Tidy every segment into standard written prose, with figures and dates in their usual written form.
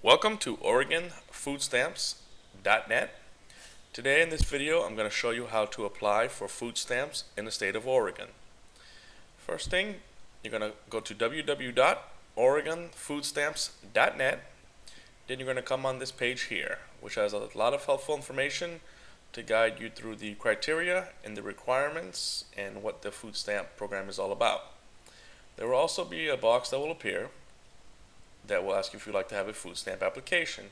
Welcome to OregonFoodStamps.net. Today in this video I'm going to show you how to apply for food stamps in the state of Oregon. First thing, you're going to go to www.oregonfoodstamps.net. Then you're going to come on this page here, which has a lot of helpful information to guide you through the criteria and the requirements and what the food stamp program is all about. There will also be a box that will appear that will ask you if you'd like to have a food stamp application.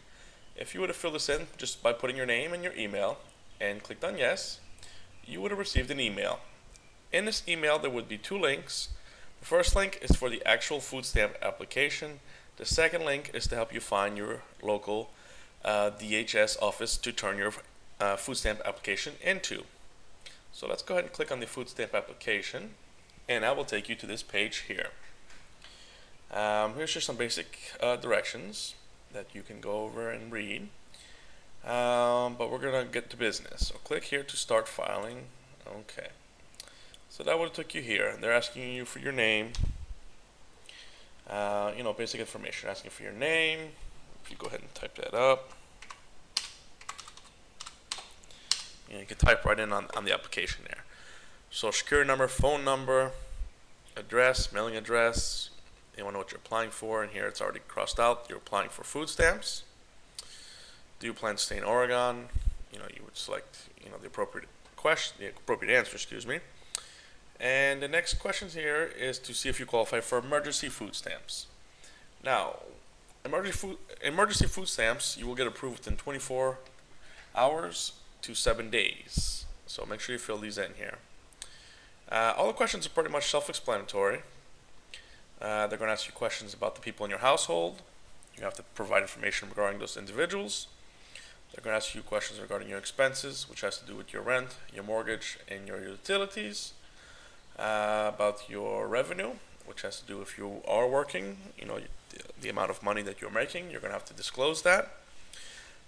If you were to fill this in just by putting your name and your email and clicked on yes, you would have received an email. In this email there would be two links. The first link is for the actual food stamp application. The second link is to help you find your local DHS office to turn your food stamp application into. So let's go ahead and click on the food stamp application, and that will take you to this page here. Here's just some basic directions that you can go over and read, but we're gonna get to business. So click here to start filing. Okay, so that would have took you here. They're asking you for your name, basic information. Asking for your name. If you go ahead and type that up, you can type right in on the application there. Social security number, phone number, address, mailing address. You want to know what you're applying for, and here it's already crossed out. You're applying for food stamps. Do you plan to stay in Oregon? You would select the appropriate question, the appropriate answer, excuse me. And the next question here is to see if you qualify for emergency food stamps. Now, emergency food stamps you will get approved within 24 hours to 7 days. So make sure you fill these in here. All the questions are pretty much self-explanatory. They're going to ask you questions about the people in your household. You have to provide information regarding those individuals. They're going to ask you questions regarding your expenses, which has to do with your rent, your mortgage, and your utilities. About your revenue, which has to do if you are working, the amount of money that you're making, you're going to have to disclose that.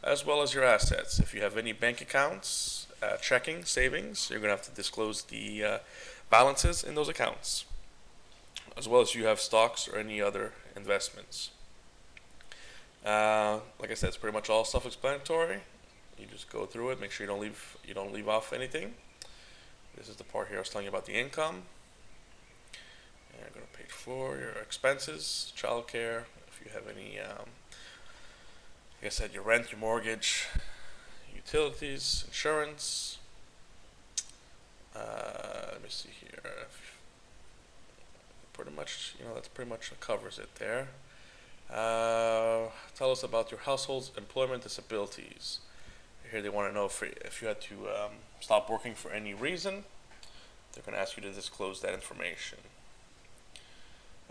As well as your assets. If you have any bank accounts, checking, savings, you're going to have to disclose the balances in those accounts, as well as you have stocks or any other investments. Like I said, it's pretty much all self-explanatory. You just go through it, make sure you don't leave off anything. This is the part here I was telling you about the income. And go to page 4, your expenses, childcare, if you have any, like I said, your rent, your mortgage, utilities, insurance. Let me see here. Pretty much, that's pretty much covers it there. Tell us about your household's employment disabilities. Here they want to know if you had to stop working for any reason. They're going to ask you to disclose that information.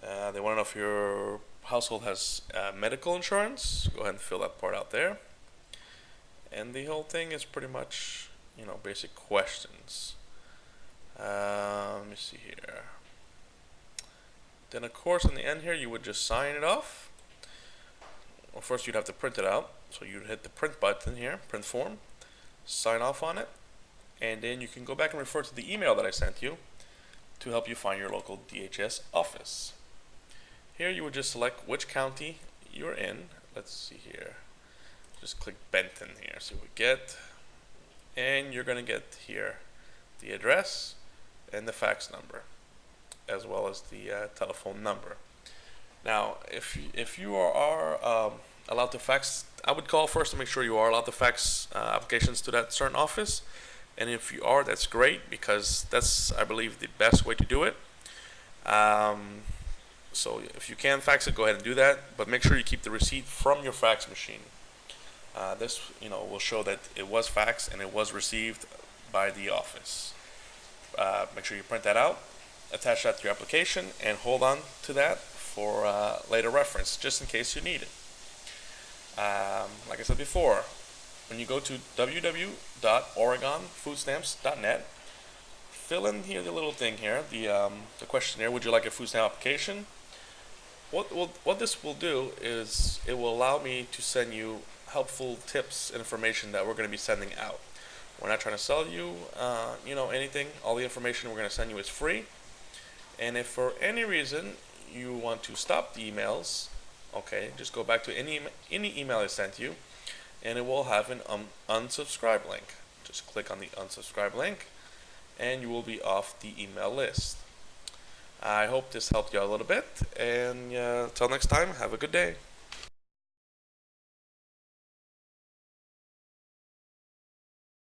They want to know if your household has medical insurance. Go ahead and fill that part out there. And the whole thing is pretty much, basic questions. Let me see here. Then of course in the end here you would just sign it off. Well, first you'd have to print it out. So you'd hit the print button here, print form, sign off on it, and then you can go back and refer to the email that I sent you to help you find your local DHS office. Here you would just select which county you're in. Let's see here. Just click Benton here. See what we get. And you're going to get here the address and the fax number, as well as the telephone number. Now, if you are allowed to fax, I would call first to make sure you are allowed to fax applications to that certain office. And if you are, that's great, because that's, I believe, the best way to do it. So if you can fax it, go ahead and do that, but make sure you keep the receipt from your fax machine. This will show that it was faxed and it was received by the office. Make sure you print that out, attach that to your application, and hold on to that for later reference, just in case you need it. Like I said before, when you go to www.oregonfoodstamps.net, fill in here the little thing here, the questionnaire. Would you like a food stamp application? What this will do is it will allow me to send you helpful tips and information that we're going to be sending out. We're not trying to sell you, anything. All the information we're going to send you is free. And if for any reason you want to stop the emails, Okay, just go back to any email I sent you, and it will have an unsubscribe link. Just click on the unsubscribe link, and you will be off the email list. I hope this helped you out a little bit, and until next time, have a good day.